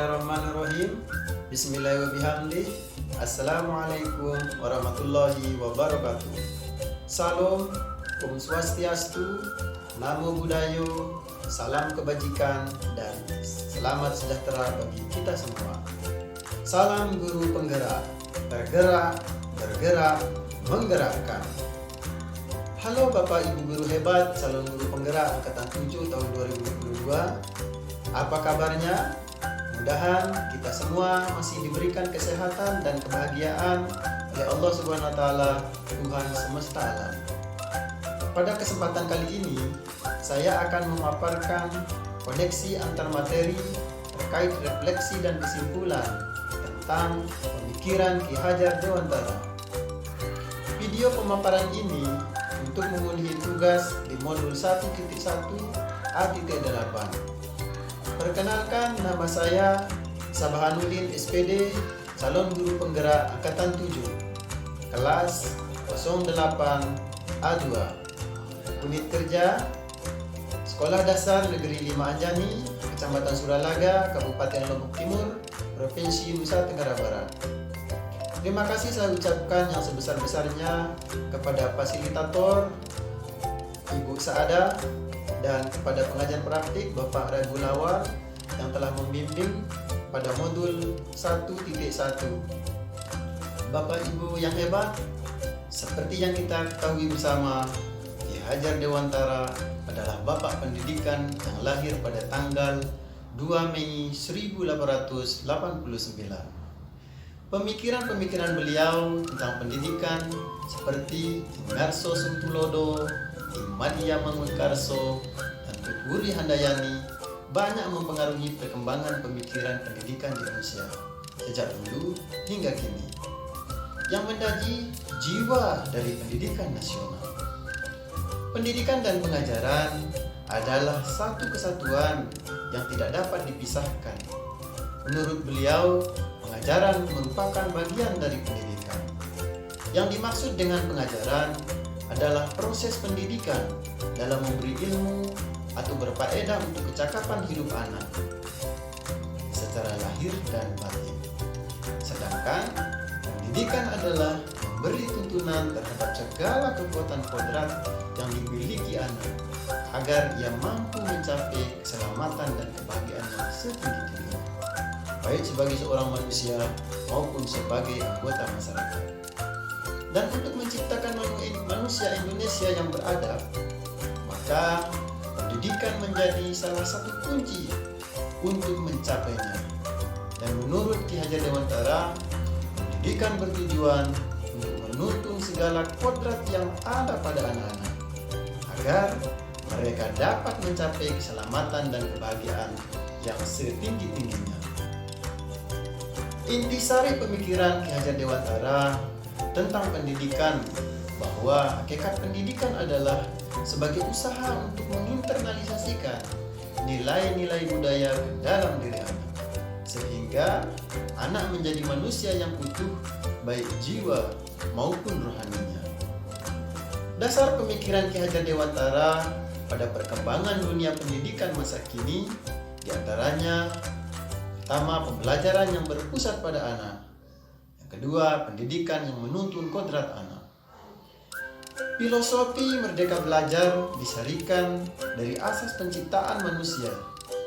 Bismillahirrahmanirrahim. Bismillahirrahmanirrahim. Assalamualaikum warahmatullahi wabarakatuh. Salam, Om Swastiastu, Namo Buddhayo, salam kebajikan dan selamat sejahtera bagi kita semua. Salam guru penggerak, bergerak, bergerak, menggerakkan. Halo Bapak Ibu guru hebat, calon guru penggerak angkatan 7 tahun 2022. Apa kabarnya? Mudahan kita semua masih diberikan kesehatan dan kebahagiaan oleh Allah Subhanahu wa taala, Tuhan semesta alam. Pada kesempatan kali ini, saya akan memaparkan koneksi antar materi terkait refleksi dan kesimpulan tentang pemikiran Ki Hajar Dewantara. Video pemaparan ini untuk memenuhi tugas di modul 1.1 A.8. Perkenalkan, nama saya Sabahanuddin SPD, calon guru penggerak angkatan 7, kelas 08 A2, unit kerja Sekolah Dasar Negeri 5 Anjani, Kecamatan Suralaga, Kabupaten Lombok Timur, Provinsi Nusa Tenggara Barat. Terima kasih saya ucapkan yang sebesar-besarnya kepada fasilitator Ibu Saada dan kepada pengajar praktik Bapak Ragu Lawal yang telah membimbing pada modul 1.1. Bapak Ibu yang hebat, seperti yang kita ketahui bersama, Ki Hajar Dewantara adalah Bapak Pendidikan yang lahir pada tanggal 2 Mei 1889. Pemikiran-pemikiran beliau tentang pendidikan seperti Ngarso Suntulodo, Madia Mangunkarso, dan Tutwuri Handayani banyak mempengaruhi perkembangan pemikiran pendidikan di Indonesia sejak dulu hingga kini, yang menjadi jiwa dari pendidikan nasional. Pendidikan dan pengajaran adalah satu kesatuan yang tidak dapat dipisahkan. Menurut beliau, pengajaran merupakan bagian dari pendidikan. Yang dimaksud dengan pengajaran adalah proses pendidikan dalam memberi ilmu atau berfaedah untuk kecakapan hidup anak secara lahir dan batin. Sedangkan pendidikan adalah memberi tuntunan terhadap segala kekuatan kodrat yang dimiliki anak agar ia mampu mencapai keselamatan dan kebahagiaan yang setinggi-tingginya, baik sebagai seorang manusia maupun sebagai anggota masyarakat. Dan untuk menciptakan manusia Indonesia yang beradab, maka pendidikan menjadi salah satu kunci untuk mencapainya. Dan menurut Ki Hajar Dewantara, pendidikan bertujuan untuk menuntun segala kodrat yang ada pada anak-anak agar mereka dapat mencapai keselamatan dan kebahagiaan yang setinggi-tingginya. Intisari pemikiran Ki Hajar Dewantara tentang pendidikan bahwa hakikat pendidikan adalah sebagai usaha untuk menginternalisasikan nilai-nilai budaya ke dalam diri anak, sehingga anak menjadi manusia yang utuh baik jiwa maupun rohaninya. Dasar pemikiran Ki Hajar Dewantara pada perkembangan dunia pendidikan masa kini diantaranya: pertama, pembelajaran yang berpusat pada anak. Kedua, pendidikan yang menuntun kodrat anak. Filosofi merdeka belajar disarikan dari asas penciptaan manusia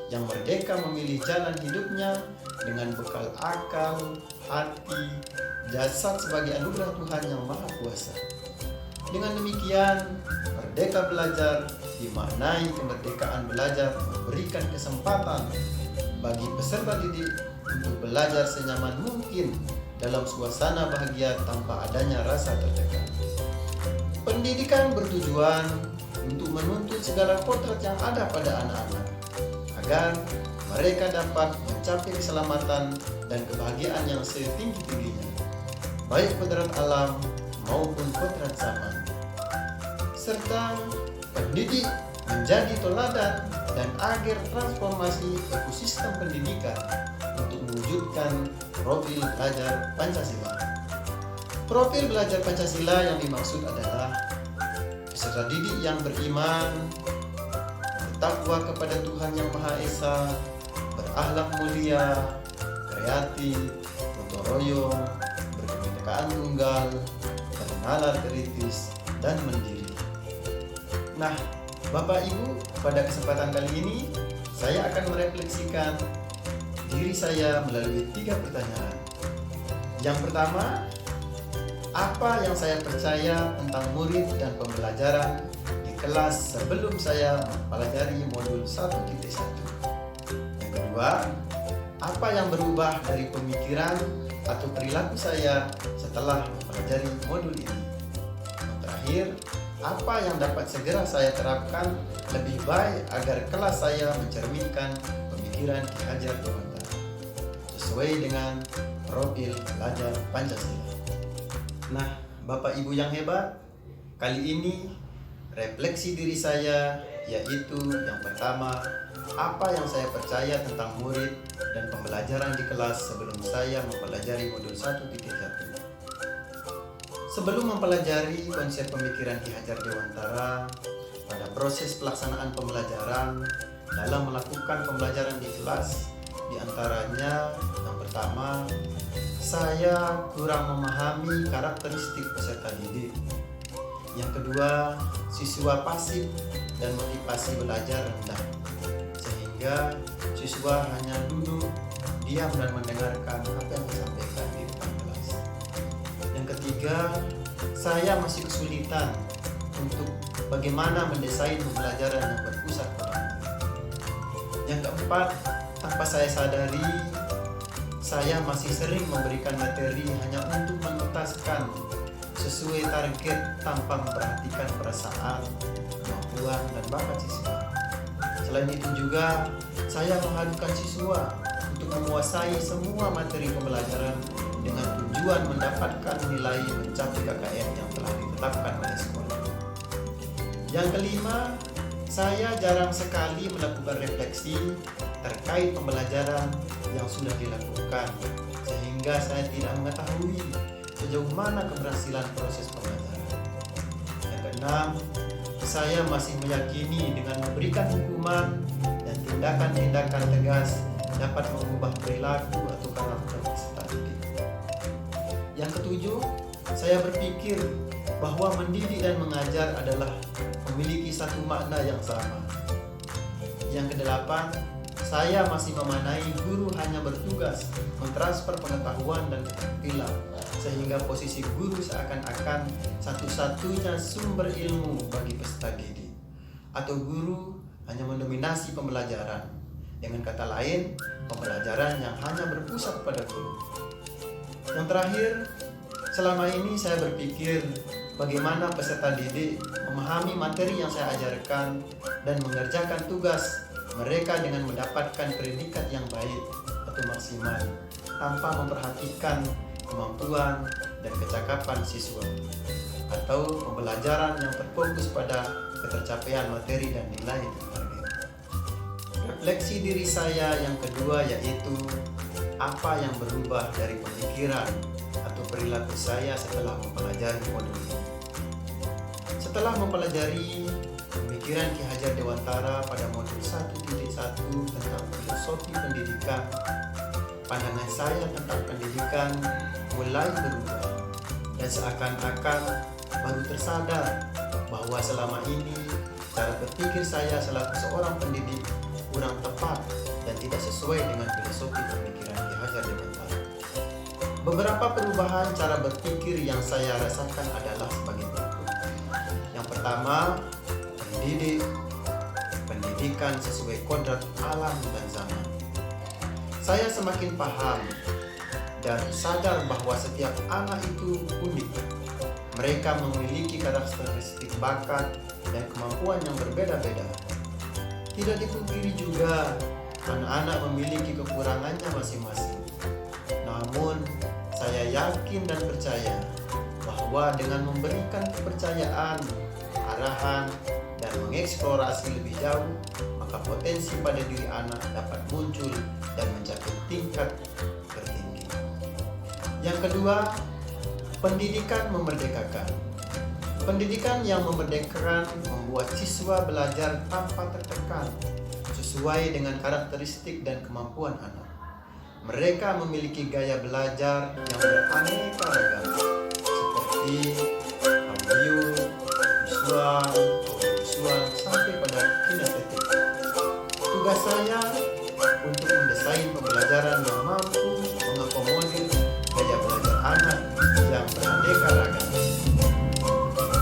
yang merdeka memilih jalan hidupnya dengan bekal akal, hati, jasad sebagai anugerah Tuhan yang Maha Kuasa. Dengan demikian, merdeka belajar dimaknai kemerdekaan belajar memberikan kesempatan bagi peserta didik untuk belajar senyaman mungkin dalam suasana bahagia tanpa adanya rasa tertekan. Pendidikan bertujuan untuk menuntut segala kodrat yang ada pada anak-anak agar mereka dapat mencapai keselamatan dan kebahagiaan yang setinggi-tingginya, baik kodrat alam maupun kodrat zaman. Serta pendidik menjadi teladan dan agen transformasi ekosistem pendidikan untuk mewujudkan profil belajar Pancasila. Profil belajar Pancasila yang dimaksud adalah peserta didik yang beriman, bertakwa kepada Tuhan Yang Maha Esa, berakhlak mulia, kreatif, gotong royong, berkebinekaan tunggal, dan nalar kritis, dan mandiri. Nah, Bapak Ibu, pada kesempatan kali ini saya akan merefleksikan diri saya melalui 3 pertanyaan. Yang pertama, apa yang saya percaya tentang murid dan pembelajaran di kelas sebelum saya mempelajari modul 1.1? Yang kedua, apa yang berubah dari pemikiran atau perilaku saya setelah mempelajari modul ini? Yang terakhir, apa yang dapat segera saya terapkan lebih baik agar kelas saya mencerminkan pemikiran Ki Hajar Dewantara sesuai dengan profil pelajar Pancasila. Nah, Bapak Ibu yang hebat, kali ini refleksi diri saya yaitu yang pertama, apa yang saya percaya tentang murid dan pembelajaran di kelas sebelum saya mempelajari modul 1.1. Sebelum mempelajari konsep pemikiran Ki Hajar Dewantara, pada proses pelaksanaan pembelajaran dalam melakukan pembelajaran di kelas, di antaranya yang pertama, saya kurang memahami karakteristik peserta didik. Yang kedua, siswa pasif dan motivasi belajar rendah, sehingga siswa hanya duduk, diam dan mendengarkan apa yang disampaikan di depan kelas. Yang ketiga, saya masih kesulitan untuk bagaimana mendesain pembelajaran yang berpusat pada murid. Yang keempat, tanpa saya sadari, saya masih sering memberikan materi hanya untuk menuntaskan sesuai target tanpa memperhatikan perasaan, kemampuan, dan bakat siswa. Selain itu juga, saya menghadirkan siswa untuk menguasai semua materi pembelajaran dengan tujuan mendapatkan nilai mencapai KKM yang telah ditetapkan oleh sekolah. Yang kelima, saya jarang sekali melakukan refleksi terkait pembelajaran yang sudah dilakukan, sehingga saya tidak mengetahui sejauh mana keberhasilan proses pembelajaran. Yang keenam, saya masih meyakini dengan memberikan hukuman dan tindakan-tindakan tegas dapat mengubah perilaku atau karakter peserta didik. Yang ketujuh, saya berpikir bahwa mendidik dan mengajar adalah memiliki satu makna yang sama. Yang kedelapan, saya masih memanai guru hanya bertugas mentransfer pengetahuan dan keterampilan, sehingga posisi guru seakan-akan satu-satunya sumber ilmu bagi peserta didik, atau guru hanya mendominasi pembelajaran. Dengan kata lain, pembelajaran yang hanya berpusat pada guru. Yang terakhir, selama ini saya berpikir bagaimana peserta didik memahami materi yang saya ajarkan dan mengerjakan tugas mereka dengan mendapatkan predikat yang baik atau maksimal tanpa memperhatikan kemampuan dan kecakapan siswa, atau pembelajaran yang terfokus pada ketercapaian materi dan nilai target. Refleksi diri saya yang kedua yaitu apa yang berubah dari pemikiran atau perilaku saya setelah mempelajari modul ini. Setelah mempelajari pemikiran Ki Hajar Dewantara pada modul 1.1 tentang filosofi pendidikan, pandangan saya tentang pendidikan mulai berubah dan seakan-akan baru tersadar bahwa selama ini cara berpikir saya selaku seorang pendidik kurang tepat dan tidak sesuai dengan filosofi pemikiran Ki Hajar Dewantara. Beberapa perubahan cara berpikir yang saya rasakan adalah sebagai berikut. Yang pertama, pendidikan sesuai kodrat alam dan zaman. Saya semakin paham dan sadar bahwa setiap anak itu unik. Mereka memiliki karakteristik bakat dan kemampuan yang berbeda-beda. Tidak dipungkiri juga, anak-anak memiliki kekurangannya masing-masing. Namun, saya yakin dan percaya bahwa dengan memberikan kepercayaan, arahan, dan mengeksplorasi lebih jauh, maka potensi pada diri anak dapat muncul dan mencapai tingkat tertinggi. Yang kedua, pendidikan memerdekakan. Pendidikan yang memerdekakan membuat siswa belajar tanpa tertekan, sesuai dengan karakteristik dan kemampuan anak. mereka memiliki gaya belajar yang beraneka ragam, seperti audio, visual, sampai pada kinestetik. Tugas saya untuk mendesain pembelajaran yang mampu mengakomodir gaya belajar anak yang beraneka ragam.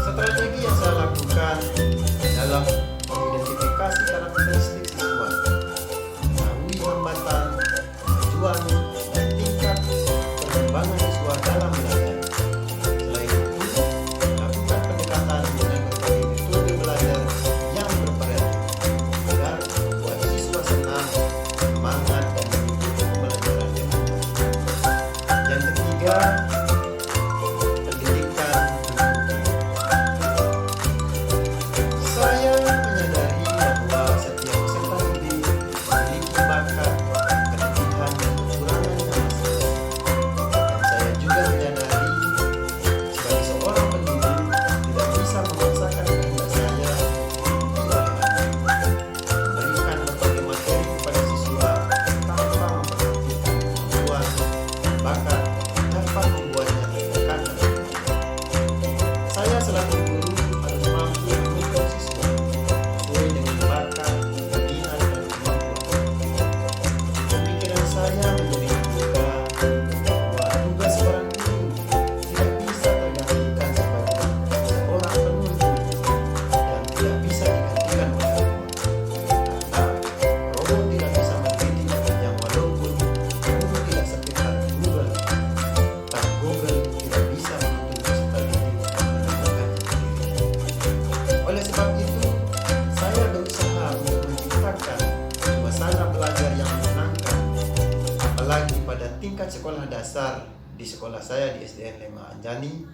Strategi yang saya lakukan adalah mengidentifikasi karakteristik siswa, mengetahui hambatan, tujuan, dan tingkat perkembangan siswa dalam belajar. Selain itu, melakukan pendekatan dengan berbagai metode belajar yang bervariatif agar membuat siswa senang, semangat, dan mengikuti pembelajaran dengan baik. Yang ketiga, tingkat sekolah dasar di sekolah saya di SDN Lema Anjani,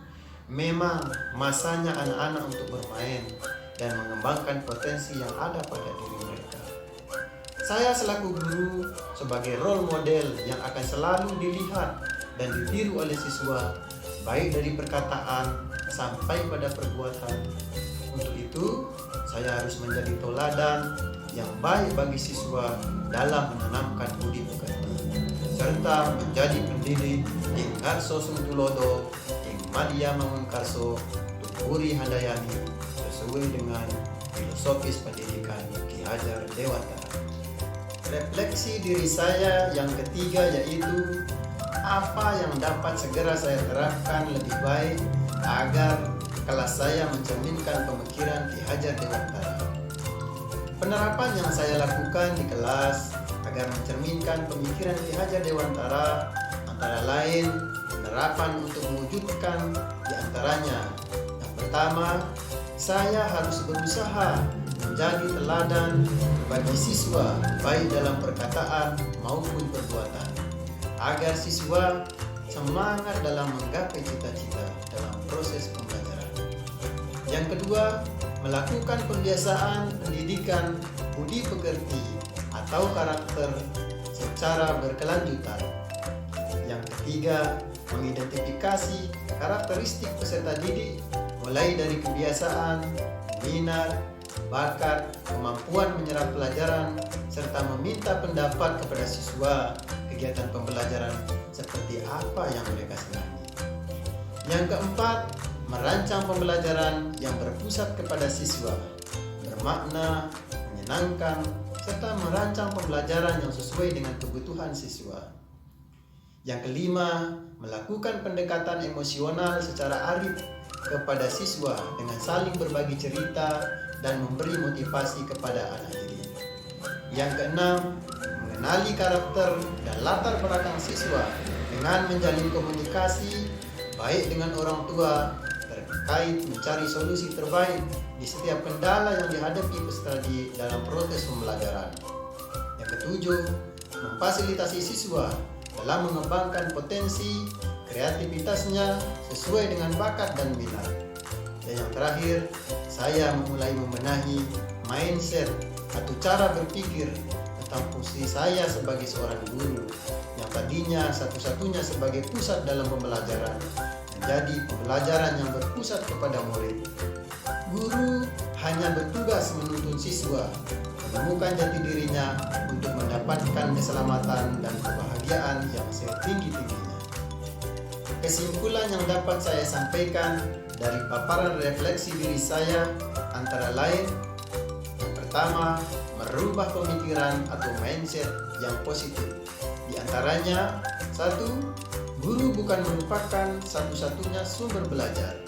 memang masanya anak-anak untuk bermain dan mengembangkan potensi yang ada pada diri mereka. Saya selaku guru sebagai role model yang akan selalu dilihat dan ditiru oleh siswa, baik dari perkataan sampai pada perbuatan. Untuk itu, saya harus menjadi teladan yang baik bagi siswa dalam menanamkan budi pekerti, serta menjadi pendidik ing Ngarso Sungtulodo, ing Madya Mangunkarso, Tumpuri Handayani, sesuai dengan filosofis pendidikan Ki Hajar Dewantara. Refleksi diri saya yang ketiga yaitu apa yang dapat segera saya terapkan lebih baik agar kelas saya mencerminkan pemikiran Ki Hajar Dewantara. Penerapan yang saya lakukan di kelas agar mencerminkan pemikiran Ki Hajar Dewantara antara lain penerapan untuk mewujudkan di antaranya. Yang pertama, saya harus berusaha menjadi teladan bagi siswa baik dalam perkataan maupun perbuatan agar siswa semangat dalam menggapai cita-cita dalam proses pembelajaran. Yang kedua, melakukan pembiasaan pendidikan budi pekerti atau karakter secara berkelanjutan. Yang ketiga, mengidentifikasi karakteristik peserta didik mulai dari kebiasaan, minat, bakat, kemampuan menyerap pelajaran, serta meminta pendapat kepada siswa kegiatan pembelajaran seperti apa yang mereka senangi. Yang keempat, merancang pembelajaran yang berpusat kepada siswa, bermakna, menyenangkan, serta merancang pembelajaran yang sesuai dengan kebutuhan siswa. Yang kelima, melakukan pendekatan emosional secara arif kepada siswa dengan saling berbagi cerita dan memberi motivasi kepada anak didik. Yang keenam, mengenali karakter dan latar belakang siswa dengan menjalin komunikasi baik dengan orang tua terkait mencari solusi terbaik di setiap kendala yang dihadapi peserta didik dalam proses pembelajaran. Yang ketujuh, memfasilitasi siswa dalam mengembangkan potensi kreativitasnya sesuai dengan bakat dan minat. Dan yang terakhir, saya mulai membenahi mindset atau cara berpikir tentang fungsi saya sebagai seorang guru yang tadinya satu-satunya sebagai pusat dalam pembelajaran menjadi pembelajaran yang berpusat kepada murid. Guru hanya bertugas menuntun siswa menemukan jati dirinya untuk mendapatkan keselamatan dan kebahagiaan yang setinggi-tingginya. Kesimpulan yang dapat saya sampaikan dari paparan refleksi diri saya antara lain: yang pertama, merubah pemikiran atau mindset yang positif. Di antaranya, 1. Guru bukan merupakan satu-satunya sumber belajar.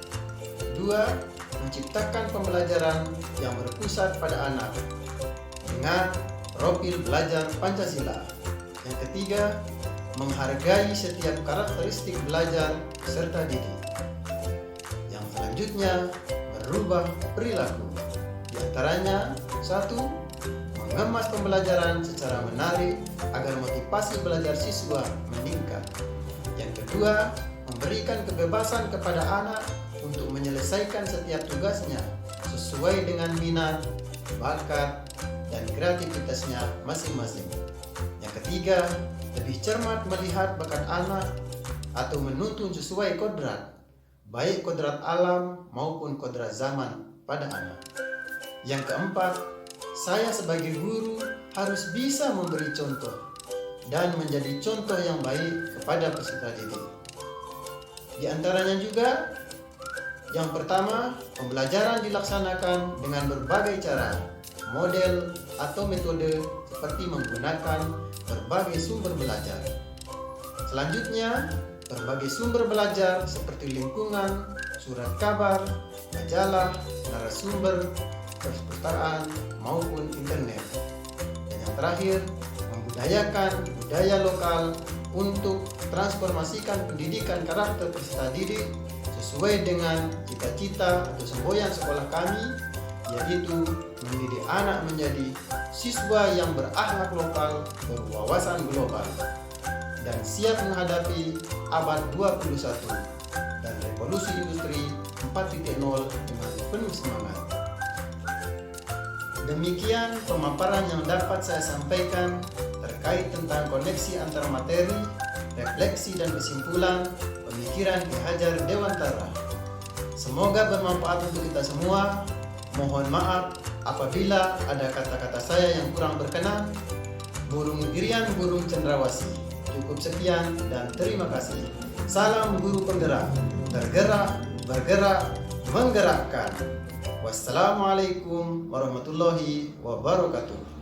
2. Menciptakan pembelajaran yang berpusat pada anak. Ingat, profil belajar Pancasila. Yang ketiga, menghargai setiap karakteristik belajar serta didik. Yang selanjutnya, merubah perilaku. Di antaranya, 1. Mengemas pembelajaran secara menarik agar motivasi belajar siswa meningkat. Yang kedua, memberikan kebebasan kepada anak untuk menyelesaikan setiap tugasnya sesuai dengan minat, bakat, dan kreativitasnya masing-masing. Yang ketiga, lebih cermat melihat bakat anak atau menuntun sesuai kodrat, baik kodrat alam maupun kodrat zaman pada anak. Yang keempat, saya sebagai guru harus bisa memberi contoh dan menjadi contoh yang baik kepada peserta didik. Di antaranya juga, yang pertama, pembelajaran dilaksanakan dengan berbagai cara, model atau metode seperti menggunakan berbagai sumber belajar. Selanjutnya, berbagai sumber belajar seperti lingkungan, surat kabar, majalah, narasumber, perpustakaan, maupun internet. Dan yang terakhir, membudayakan budaya lokal untuk transformasikan pendidikan karakter peserta didik sesuai dengan cita-cita atau semboyan sekolah kami, yaitu mendidik anak menjadi siswa yang berakhlak lokal, berwawasan global, dan siap menghadapi abad 21 dan revolusi industri 4.0 dengan penuh semangat. Demikian pemaparan yang dapat saya sampaikan terkait tentang koneksi antara materi, refleksi, dan kesimpulan pemikiran Ki Hajar Dewantara. Semoga bermanfaat untuk kita semua. Mohon maaf apabila ada kata-kata saya yang kurang berkenan. Burung Irian Burung Cendrawasih. Cukup sekian dan terima kasih. Salam guru penggerak, tergerak, bergerak, menggerakkan. Wassalamualaikum warahmatullahi wabarakatuh.